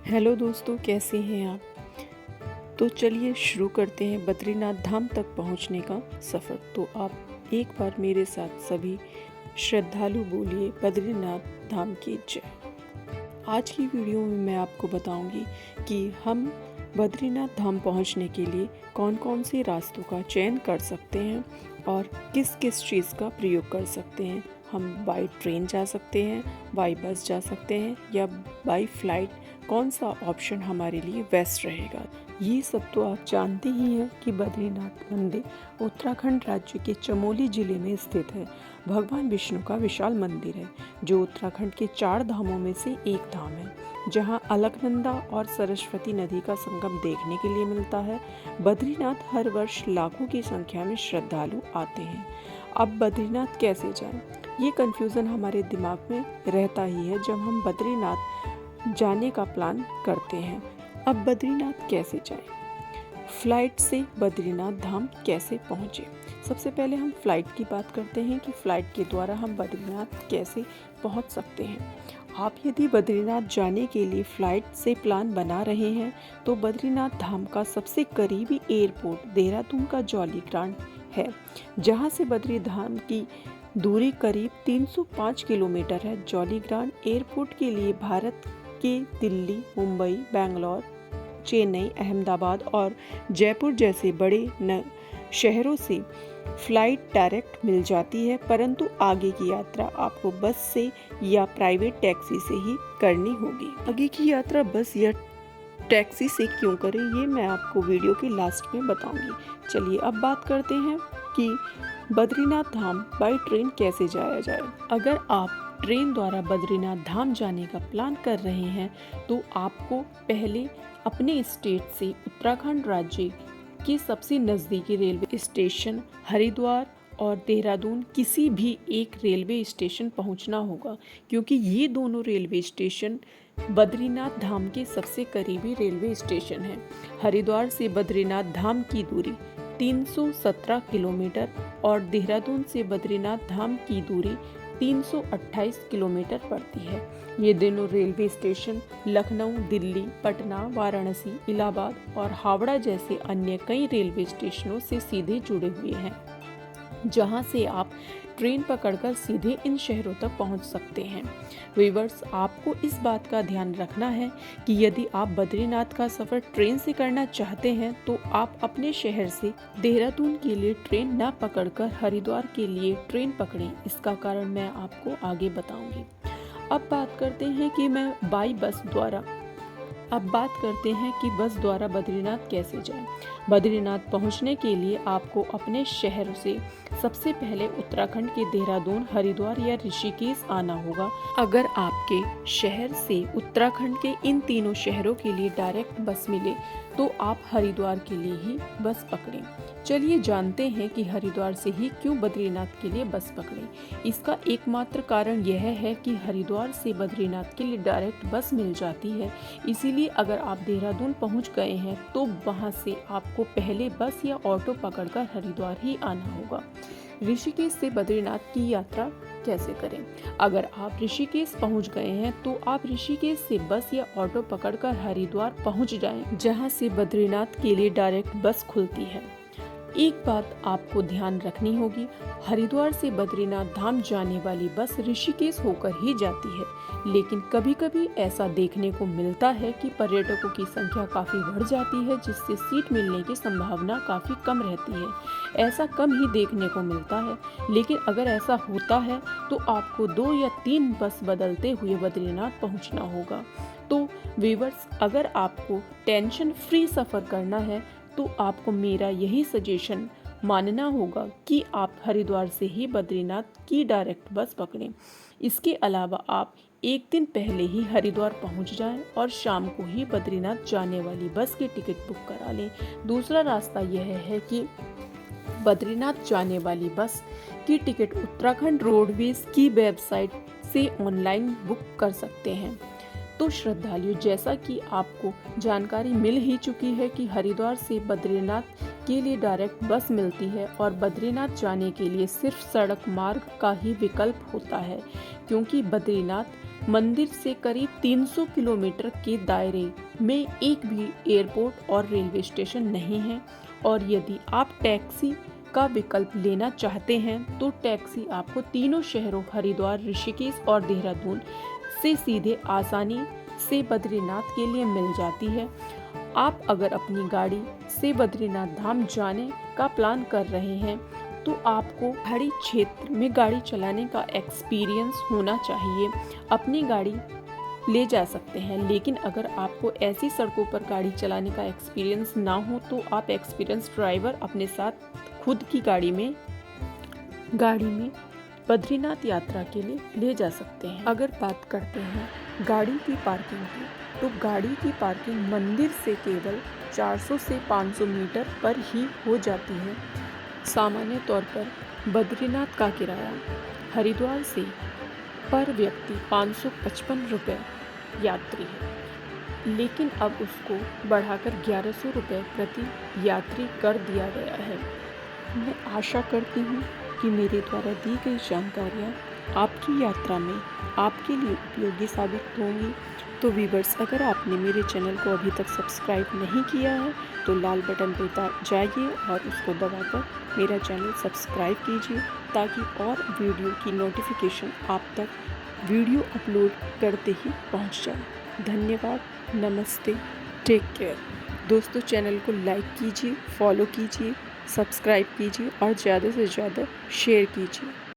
Hello दोस्तों, कैसे हैं आप। तो चलिए शुरू करते हैं बद्रीनाथ धाम तक पहुंचने का सफ़र। तो आप एक बार मेरे साथ सभी श्रद्धालु बोलिए बद्रीनाथ धाम की जय। आज की वीडियो में मैं आपको बताऊंगी कि हम बद्रीनाथ धाम पहुंचने के लिए कौन कौन से रास्तों का चयन कर सकते हैं और किस किस चीज़ का प्रयोग कर सकते हैं। हम बाई ट्रेन जा सकते हैं, बाई बस जा सकते हैं या बाई फ्लाइट, कौन सा ऑप्शन हमारे लिए बेस्ट रहेगा। ये सब तो आप जानते ही हैं कि बद्रीनाथ मंदिर उत्तराखंड राज्य के चमोली जिले में स्थित है। भगवान विष्णु का विशाल मंदिर है जो उत्तराखंड के 4 धामों में से एक धाम है, जहां अलकनंदा और सरस्वती नदी का संगम देखने के लिए मिलता है। बद्रीनाथ हर वर्ष लाखों की संख्या में श्रद्धालु आते हैं। अब बद्रीनाथ कैसे जाएं? ये कन्फ्यूज़न हमारे दिमाग में रहता ही है जब हम बद्रीनाथ जाने का प्लान करते हैं। अब बद्रीनाथ कैसे जाएं? फ्लाइट से बद्रीनाथ धाम कैसे पहुँचे? सबसे पहले हम फ्लाइट की बात करते हैं कि फ़्लाइट के द्वारा हम बद्रीनाथ कैसे पहुँच सकते हैं। आप यदि बद्रीनाथ जाने के लिए फ़्लाइट से प्लान बना रहे हैं तो बद्रीनाथ धाम का सबसे करीबी एयरपोर्ट देहरादून का जौली ग्रांट है, जहां से बद्री धाम की दूरी करीब 305 किलोमीटर है। जौली ग्रांट एयरपोर्ट के लिए भारत के दिल्ली, मुंबई, बेंगलोर, चेन्नई, अहमदाबाद और जयपुर जैसे बड़े शहरों से फ्लाइट डायरेक्ट मिल जाती है, परंतु आगे की यात्रा आपको बस से या प्राइवेट टैक्सी से ही करनी होगी। आगे की यात्रा बस या टैक्सी से क्यों करें, ये मैं आपको वीडियो के लास्ट में बताऊंगी। चलिए अब बात करते हैं कि बद्रीनाथ धाम बाई ट्रेन कैसे जाया जाए। अगर आप ट्रेन द्वारा बद्रीनाथ धाम जाने का प्लान कर रहे हैं तो आपको पहले अपने स्टेट से उत्तराखंड राज्य के सबसे नज़दीकी रेलवे स्टेशन हरिद्वार और देहरादून किसी भी एक रेलवे स्टेशन पहुंचना होगा, क्योंकि ये दोनों रेलवे स्टेशन बद्रीनाथ धाम के सबसे करीबी रेलवे स्टेशन हैं। हरिद्वार से बद्रीनाथ धाम की दूरी 317 किलोमीटर और देहरादून से बद्रीनाथ धाम की दूरी 328 किलोमीटर पड़ती है। ये दोनों रेलवे स्टेशन लखनऊ, दिल्ली, पटना, वाराणसी, इलाहाबाद और हावड़ा जैसे अन्य कई रेलवे स्टेशनों से सीधे जुड़े हुए हैं, जहां से आप ट्रेन पकड़कर सीधे इन शहरों तक पहुंच सकते हैं। व्यूअर्स, आपको इस बात का ध्यान रखना है कि यदि आप बद्रीनाथ का सफ़र ट्रेन से करना चाहते हैं तो आप अपने शहर से देहरादून के लिए ट्रेन न पकड़कर हरिद्वार के लिए ट्रेन पकड़ें। इसका कारण मैं आपको आगे बताऊंगी। अब बात करते हैं कि बस द्वारा बद्रीनाथ कैसे जाएं। बद्रीनाथ पहुंचने के लिए आपको अपने शहर से सबसे पहले उत्तराखंड के देहरादून, हरिद्वार या ऋषिकेश आना होगा। अगर आपके शहर से उत्तराखंड के इन तीनों शहरों के लिए डायरेक्ट बस मिले तो आप हरिद्वार के लिए ही बस पकड़ें। चलिए जानते हैं कि हरिद्वार से ही क्यों बद्रीनाथ के लिए बस पकड़ें। इसका एकमात्र कारण यह है कि हरिद्वार से बद्रीनाथ के लिए डायरेक्ट बस मिल जाती है, इसीलिए अगर आप देहरादून पहुंच गए हैं तो वहां से आपको पहले बस या ऑटो पकड़कर हरिद्वार ही आना होगा। ऋषिकेश से बद्रीनाथ की यात्रा कैसे करें? अगर आप ऋषिकेश पहुंच गए हैं तो आप ऋषिकेश से बस या ऑटो पकड़कर हरिद्वार पहुंच जाएं, जहां से बद्रीनाथ के लिए डायरेक्ट बस खुलती है। एक बात आपको ध्यान रखनी होगी, हरिद्वार से बद्रीनाथ धाम जाने वाली बस ऋषिकेश होकर ही जाती है, लेकिन कभी कभी ऐसा देखने को मिलता है कि पर्यटकों की संख्या काफ़ी बढ़ जाती है, जिससे सीट मिलने की संभावना काफ़ी कम रहती है। ऐसा कम ही देखने को मिलता है, लेकिन अगर ऐसा होता है तो आपको 2 या 3 बस बदलते हुए बद्रीनाथ पहुंचना होगा। तो व्यूअर्स, अगर आपको टेंशन फ्री सफ़र करना है तो आपको मेरा यही सजेशन मानना होगा कि आप हरिद्वार से ही बद्रीनाथ की डायरेक्ट बस पकड़ें। इसके अलावा आप एक दिन पहले ही हरिद्वार पहुंच जाएं और शाम को ही बद्रीनाथ जाने वाली बस की टिकट बुक करा लें। दूसरा रास्ता यह है कि बद्रीनाथ जाने वाली बस की टिकट उत्तराखंड रोडवेज की वेबसाइट से ऑनलाइन बुक कर सकते हैं। तो श्रद्धालुओं, जैसा कि आपको जानकारी मिल ही चुकी है कि हरिद्वार से बद्रीनाथ के लिए डायरेक्ट बस मिलती है और बद्रीनाथ जाने के लिए सिर्फ सड़क मार्ग का ही विकल्प होता है, क्योंकि बद्रीनाथ मंदिर से करीब 300 किलोमीटर के दायरे में एक भी एयरपोर्ट और रेलवे स्टेशन नहीं है। और यदि आप टैक्सी का विकल्प लेना चाहते हैं तो टैक्सी आपको तीनों शहरों हरिद्वार, ऋषिकेश और देहरादून से सीधे आसानी से बद्रीनाथ के लिए मिल जाती है। आप अगर अपनी गाड़ी से बद्रीनाथ धाम जाने का प्लान कर रहे हैं तो आपको पहाड़ी क्षेत्र में गाड़ी चलाने का एक्सपीरियंस होना चाहिए। अपनी गाड़ी ले जा सकते हैं, लेकिन अगर आपको ऐसी सड़कों पर गाड़ी चलाने का एक्सपीरियंस ना हो तो आप एक्सपीरियंस ड्राइवर अपने साथ खुद की गाड़ी में बद्रीनाथ यात्रा के लिए ले जा सकते हैं। अगर बात करते हैं गाड़ी की पार्किंग की, तो गाड़ी की पार्किंग मंदिर से केवल 400 से 500 मीटर पर ही हो जाती है। सामान्य तौर पर बद्रीनाथ का किराया हरिद्वार से पर व्यक्ति 555 रुपये यात्री है, लेकिन अब उसको बढ़ाकर 1100 रुपये प्रति यात्री कर दिया गया है। मैं आशा करती हूँ कि मेरे द्वारा दी गई जानकारियाँ आपकी यात्रा में आपके लिए उपयोगी साबित होंगी। तो व्यूअर्स, अगर आपने मेरे चैनल को अभी तक सब्सक्राइब नहीं किया है तो लाल बटन पर जाइए और उसको दबाकर मेरा चैनल सब्सक्राइब कीजिए, ताकि और वीडियो की नोटिफिकेशन आप तक वीडियो अपलोड करते ही पहुंच जाए। धन्यवाद, नमस्ते, टेक केयर। दोस्तों, चैनल को लाइक कीजिए, फॉलो कीजिए, सब्सक्राइब कीजिए और ज़्यादा से ज़्यादा शेयर कीजिए।